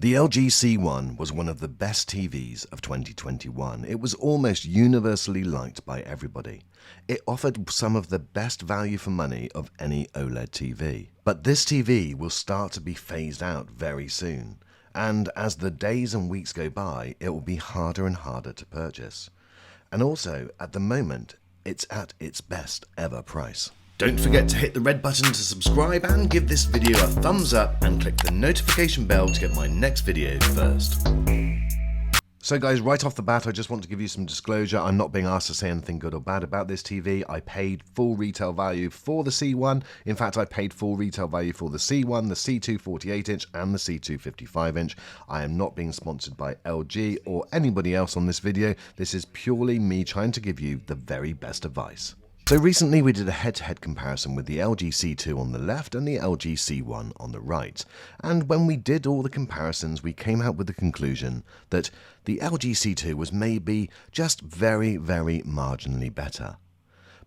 The LG C1 was one of the best TVs of 2021. It was almost universally liked by everybody. It offered some of the best value for money of any OLED TV. But this TV will start to be phased out very soon. And as the days and weeks go by, it will be harder and harder to purchase. And also, at the moment, it's at its best ever price. Don't forget to hit the red button to subscribe and give this video a thumbs up and click the notification bell to get my next video first. So guys, right off the bat, I just want to give you some disclosure. I'm not being asked to say anything good or bad about this TV. I paid full retail value for the C1. In fact, I paid full retail value for the C1, the C2 48-inch and the C2 55-inch. I am not being sponsored by LG or anybody else on this video. This is purely me trying to give you the very best advice. So recently we did a head-to-head comparison with the LG C2 on the left and the LG C1 on the right. And when we did all the comparisons, we came out with the conclusion that the LG C2 was maybe just very, very marginally better.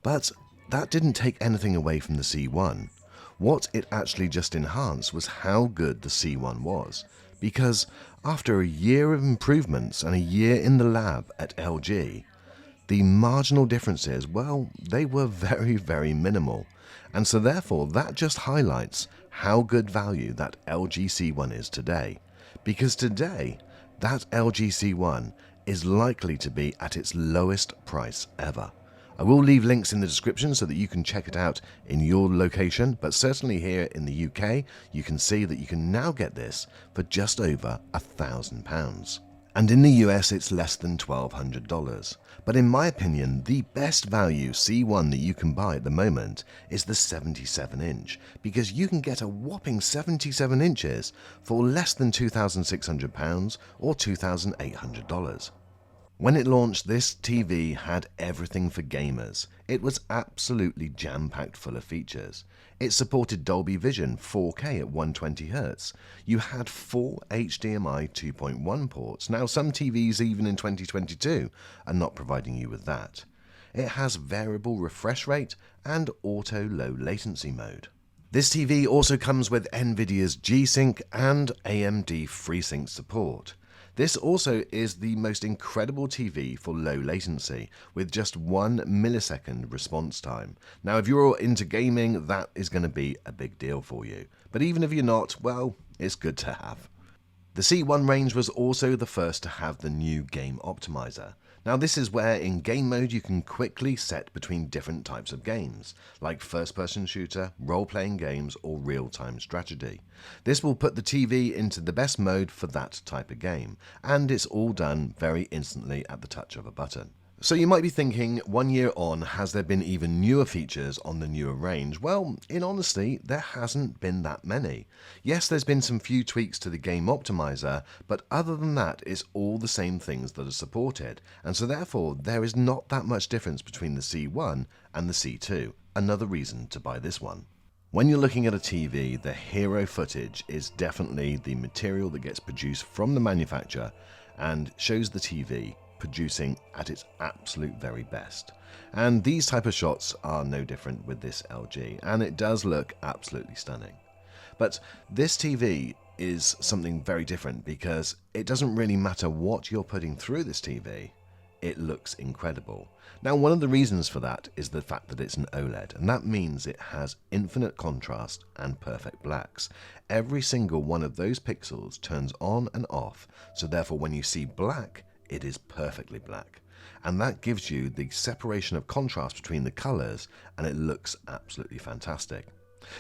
But that didn't take anything away from the C1. What it actually just enhanced was how good the C1 was. Because after a year of improvements and a year in the lab at LG, the marginal differences, well, they were very, very minimal. And so therefore, that just highlights how good value that LG C1 is today. Because today, that LG C1 is likely to be at its lowest price ever. I will leave links in the description so that you can check it out in your location, but certainly here in the UK, you can see that you can now get this for just over £1,000. And in the US, it's less than $1,200. But in my opinion, the best value C1 that you can buy at the moment is the 77-inch, because you can get a whopping 77 inches for less than £2,600 or $2,800. When it launched, this TV had everything for gamers. It was absolutely jam-packed full of features. It supported Dolby Vision 4K at 120Hz. You had 4 HDMI 2.1 ports. Now, some TVs, even in 2022, are not providing you with that. It has variable refresh rate and auto low latency mode. This TV also comes with NVIDIA's G-Sync and AMD FreeSync support. This also is the most incredible TV for low latency, with just 1 millisecond response time. Now, if you're into gaming, that is going to be a big deal for you. But even if you're not, well, it's good to have. The C1 range was also the first to have the new game optimizer. Now, this is where in game mode you can quickly set between different types of games, like first-person shooter, role-playing games, or real-time strategy. This will put the TV into the best mode for that type of game, and it's all done very instantly at the touch of a button. So you might be thinking, 1 year on, has there been even newer features on the newer range? Well, in honesty, there hasn't been that many. Yes, there's been some few tweaks to the game optimizer, but other than that, it's all the same things that are supported. And so therefore, there is not that much difference between the C1 and the C2. Another reason to buy this one. When you're looking at a TV, the hero footage is definitely the material that gets produced from the manufacturer and shows the TV producing at its absolute very best. And these type of shots are no different with this LG, and it does look absolutely stunning. But this TV is something very different because it doesn't really matter what you're putting through this TV, it looks incredible. Now, one of the reasons for that is the fact that it's an OLED, and that means it has infinite contrast and perfect blacks. Every single one of those pixels turns on and off, so therefore when you see black, it is perfectly black. And that gives you the separation of contrast between the colors, and it looks absolutely fantastic.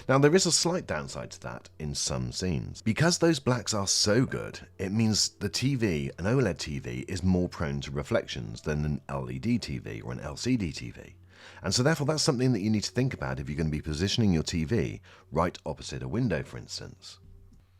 Now, there is a slight downside to that in some scenes. Because those blacks are so good, it means the TV, an OLED TV, is more prone to reflections than an LED TV or an LCD TV. And so therefore that's something that you need to think about if you're going to be positioning your TV right opposite a window, for instance.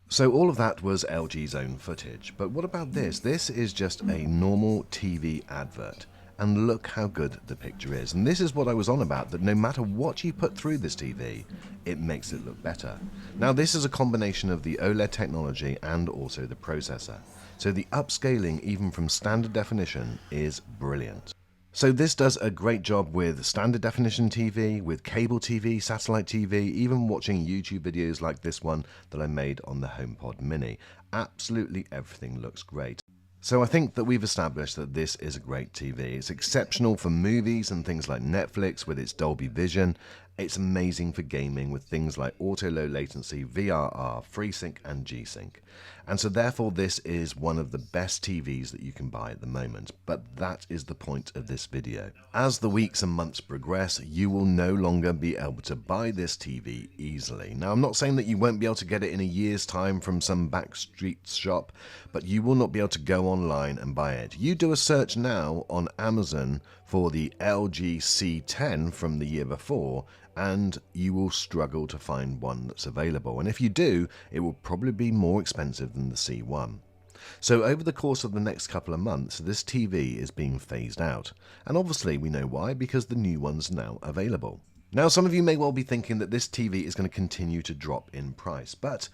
So all of that was LG's own footage, but what about this? This is just a normal TV advert, and look how good the picture is. And this is what I was on about, that no matter what you put through this TV, it makes it look better. Now, this is a combination of the OLED technology and also the processor. So the upscaling, even from standard definition, is brilliant. So this does a great job with standard definition TV, with cable TV, satellite TV, even watching YouTube videos like this one that I made on the HomePod Mini. Absolutely everything looks great. So I think that we've established that this is a great TV. It's exceptional for movies and things like Netflix with its Dolby Vision. It's amazing for gaming with things like auto low latency, VRR, FreeSync and G-Sync. And so therefore this is one of the best TVs that you can buy at the moment. But that is the point of this video. As the weeks and months progress, you will no longer be able to buy this TV easily. Now I'm not saying that you won't be able to get it in a year's time from some backstreet shop, but you will not be able to go online and buy it. You do a search now on Amazon for the LG C10 from the year before, and you will struggle to find one that's available. And if you do, it will probably be more expensive than the C1. So over the course of the next couple of months, this TV is being phased out. And obviously we know why, because the new one's now available. Now some of you may well be thinking that this TV is going to continue to drop in price, but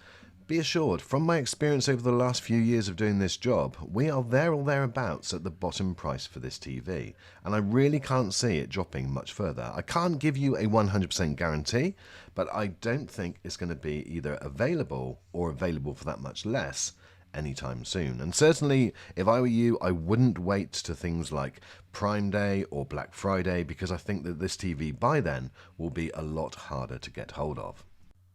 be assured, from my experience over the last few years of doing this job, we are there or thereabouts at the bottom price for this TV, and I really can't see it dropping much further. I can't give you a 100% guarantee, but I don't think it's going to be either available or available for that much less anytime soon. And certainly, if I were you, I wouldn't wait to things like Prime Day or Black Friday, because I think that this TV by then will be a lot harder to get hold of.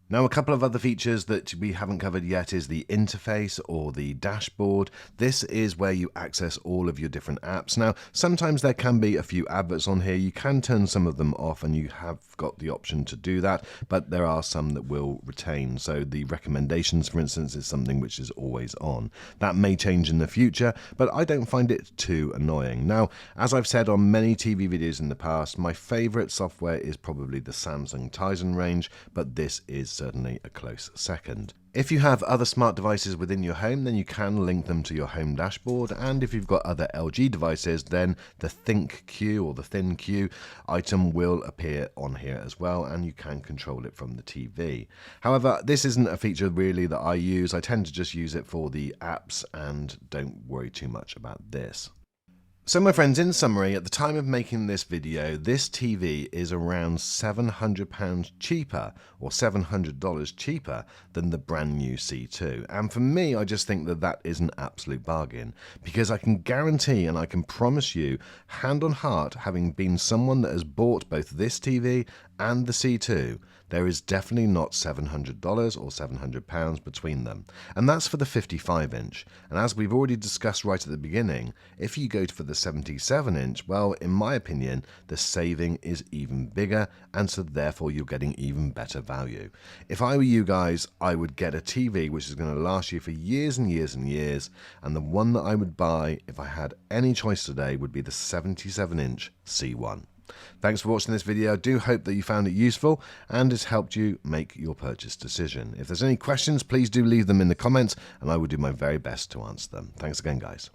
Now, a couple of other features that we haven't covered yet is the interface or the dashboard. This is where you access all of your different apps. Now, sometimes there can be a few adverts on here. You can turn some of them off and you have got the option to do that, but there are some that will retain. So the recommendations, for instance, is something which is always on. That may change in the future, but I don't find it too annoying. Now, as I've said on many TV videos in the past, my favorite software is probably the Samsung Tizen range, but this is certainly a close second. If you have other smart devices within your home, then you can link them to your home dashboard, and if you've got other LG devices, then the ThinkQ or the ThinQ item will appear on here as well, and you can control it from the TV. However, this isn't a feature really that I use. I tend to just use it for the apps and don't worry too much about this. So my friends, in summary, at the time of making this video, this TV is around £700 cheaper or $700 cheaper than the brand new C2. And for me, I just think that that is an absolute bargain, because I can guarantee and I can promise you, hand on heart, having been someone that has bought both this TV and the C2, there is definitely not $700 or £700 between them. And that's for the 55-inch. And as we've already discussed right at the beginning, if you go for the 77-inch, well, in my opinion, the saving is even bigger, and so therefore you're getting even better value. If I were you guys, I would get a TV which is going to last you for years and years and years, and the one that I would buy, if I had any choice today, would be the 77-inch C1. Thanks for watching this video. I do hope that you found it useful and has helped you make your purchase decision. If there's any questions, please do leave them in the comments and I will do my very best to answer them. Thanks again, guys.